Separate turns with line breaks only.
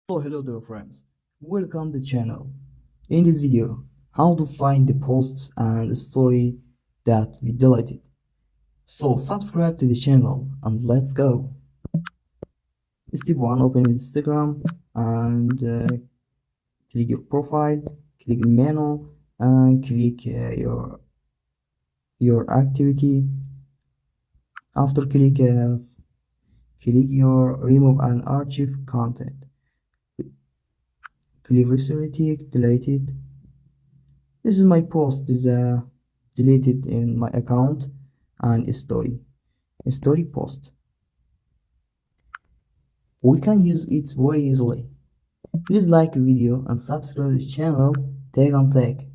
Hello dear friends, welcome to the channel. In this video, how to find the posts and story that we deleted. So subscribe to the channel and let's go. Step 1, open Instagram and click your profile, click menu and click your activity. After click your remove and archive content. Click recently deleted. This is my post is deleted in my account and story post. We can use it very easily. Please like the video and subscribe to the channel. Tag on tag.